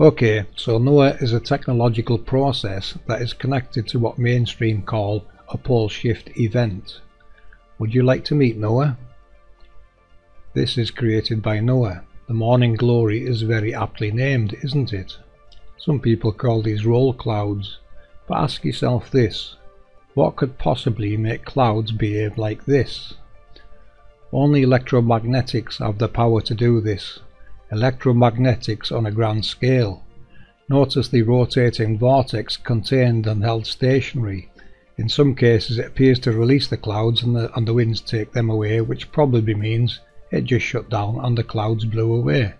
Okay, so NOAA is a technological process that is connected to what mainstream call a PoleShift event. Would you like to meet NOAA? This is created by NOAA. The morning glory is very aptly named, isn't it? Some people call these roll clouds, but ask yourself this: what could possibly make clouds behave like this? Only electromagnetics have the power to do this. Electromagnetics on a grand scale. Notice the rotating vortex contained and held stationary. In some cases it appears to release the clouds and the winds take them away, which probably means it just shut down and the clouds blew away.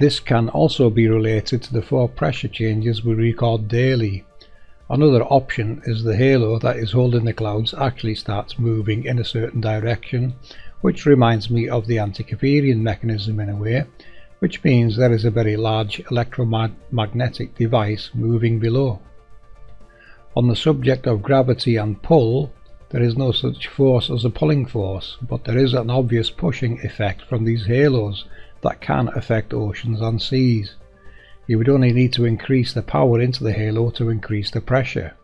This can also be related to the 4 pressure changes we record daily. Another option is the halo that is holding the clouds actually starts moving in a certain direction, which reminds me of the anti-Caverian mechanism in a way, which means there is a very large electromagnetic device moving below. On the subject of gravity and pull, there is no such force as a pulling force, but there is an obvious pushing effect from these halos that can affect oceans and seas. You would only need to increase the power into the halo to increase the pressure.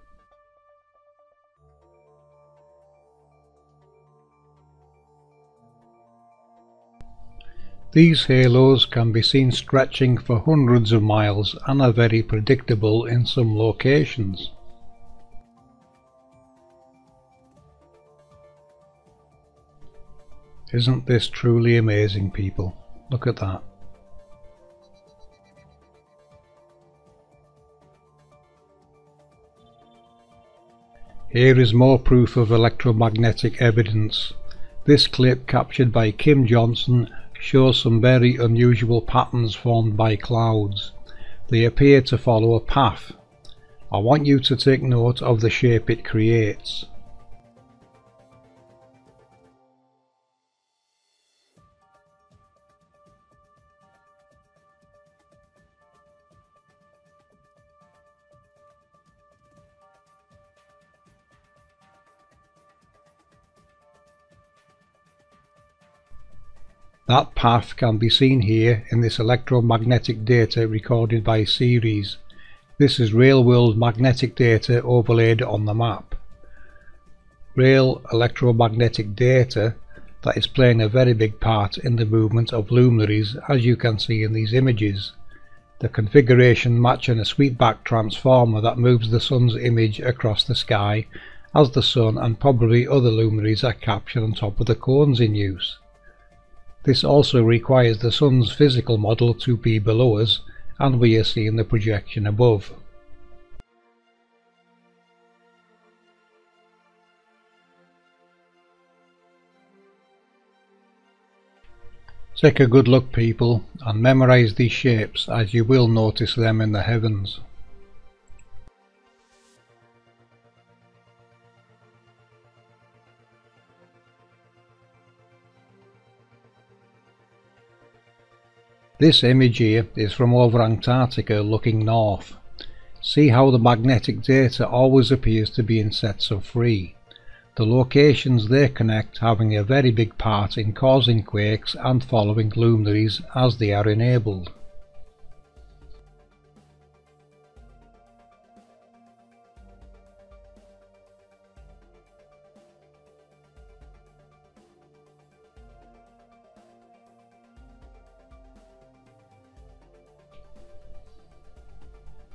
These halos can be seen stretching for hundreds of miles and are very predictable in some locations. Isn't this truly amazing, people? Look at that. Here is more proof of electromagnetic evidence. This clip captured by Kim Johnson shows some very unusual patterns formed by clouds. They appear to follow a path. I want you to take note of the shape it creates. That path can be seen here in this electromagnetic data recorded by series. This is real-world magnetic data overlaid on the map. Real electromagnetic data that is playing a very big part in the movement of luminaries, as you can see in these images. The configuration matching a sweepback transformer that moves the sun's image across the sky as the sun and probably other luminaries are captured on top of the cones in use. This also requires the sun's physical model to be below us, and we are seeing the projection above. Take a good look, people, and memorize these shapes, as you will notice them in the heavens. This image here is from over Antarctica looking north. See how the magnetic data always appears to be in sets of 3. The locations they connect having a very big part in causing quakes and following luminaries as they are enabled.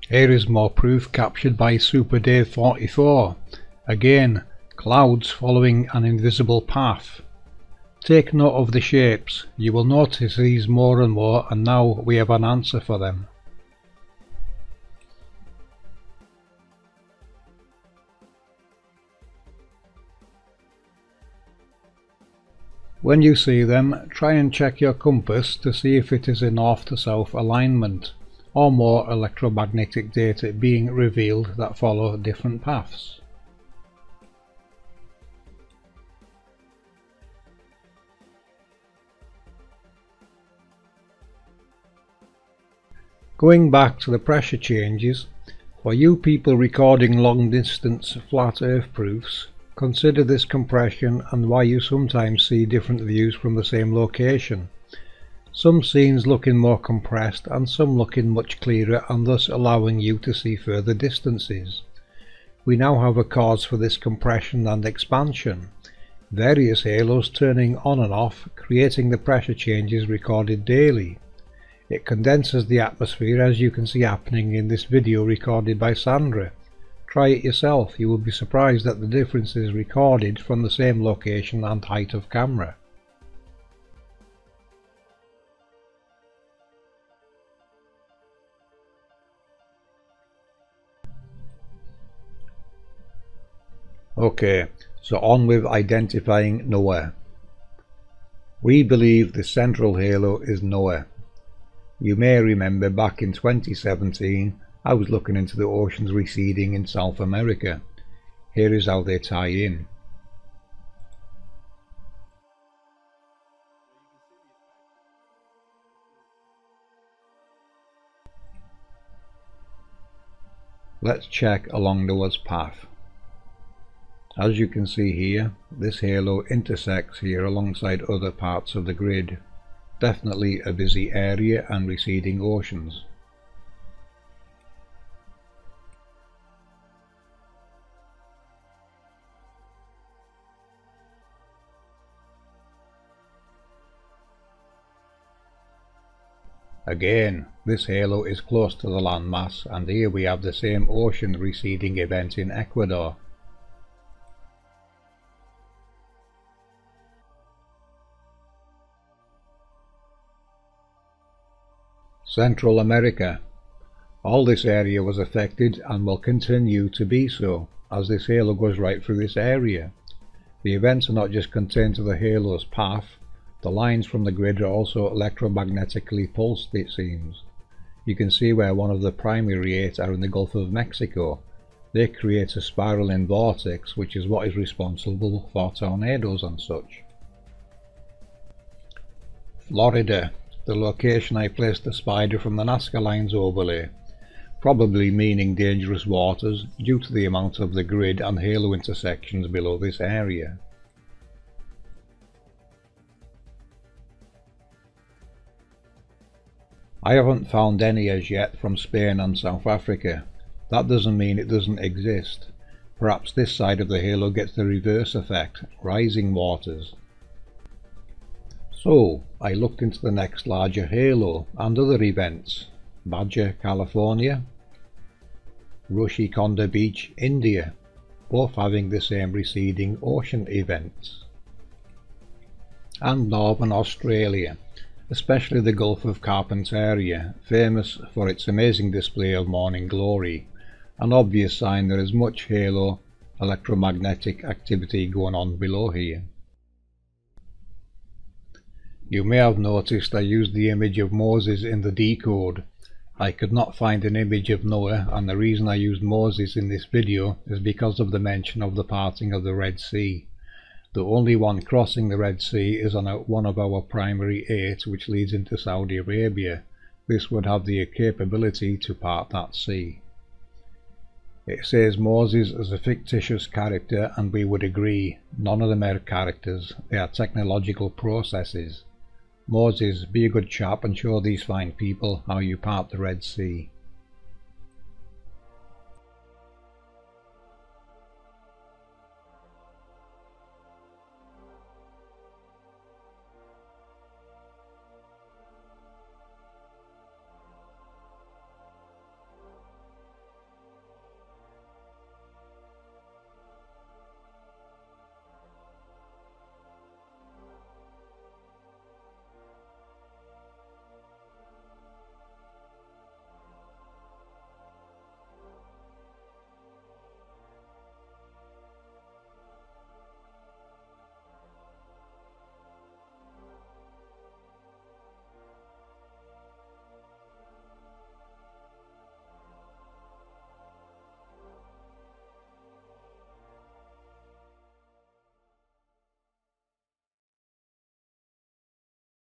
Here is more proof captured by Super Dave 44. Again, clouds following an invisible path. Take note of the shapes. You will notice these more and more, and now we have an answer for them. When you see them, try and check your compass to see if it is a north to south alignment, or more electromagnetic data being revealed that follow different paths. Going back to the pressure changes, for you people recording long distance flat earth proofs, consider this compression and why you sometimes see different views from the same location. Some scenes looking more compressed and some looking much clearer and thus allowing you to see further distances. We now have a cause for this compression and expansion. Various halos turning on and off, creating the pressure changes recorded daily. It condenses the atmosphere, as you can see happening in this video recorded by Sandra. Try it yourself, you will be surprised at the differences recorded from the same location and height of camera. Okay, so on with identifying NOAA. We believe the central halo is NOAA. You may remember back in 2017 I was looking into the oceans receding in South America. Here is how they tie in. Let's check along NOAA's path. As you can see here, this halo intersects here alongside other parts of the grid. Definitely a busy area and receding oceans. Again, this halo is close to the landmass, and here we have the same ocean receding event in Ecuador. Central America. All this area was affected and will continue to be so, as this halo goes right through this area. The events are not just contained to the halo's path, the lines from the grid are also electromagnetically pulsed, it seems. You can see where one of the primary 8 are in the Gulf of Mexico. They create a spiraling vortex, which is what is responsible for tornadoes and such. Florida. The location I placed the spider from the Nazca lines overlay, probably meaning dangerous waters due to the amount of the grid and halo intersections below this area. I haven't found any as yet from Spain and South Africa. That doesn't mean it doesn't exist. Perhaps this side of the halo gets the reverse effect, rising waters. So, I looked into the next larger halo and other events. Badger, California, Rushikonda Beach, India, both having the same receding ocean events. And Northern Australia, especially the Gulf of Carpentaria, famous for its amazing display of morning glory, an obvious sign there is much halo electromagnetic activity going on below here. You may have noticed I used the image of Moses in the decode. I could not find an image of Noah, and the reason I used Moses in this video is because of the mention of the parting of the Red Sea. The only one crossing the Red Sea is on one of our primary 8, which leads into Saudi Arabia. This would have the capability to part that sea. It says Moses is a fictitious character, and we would agree, none of them are characters, they are technological processes. Moses, be a good chap and show these fine people how you part the Red Sea.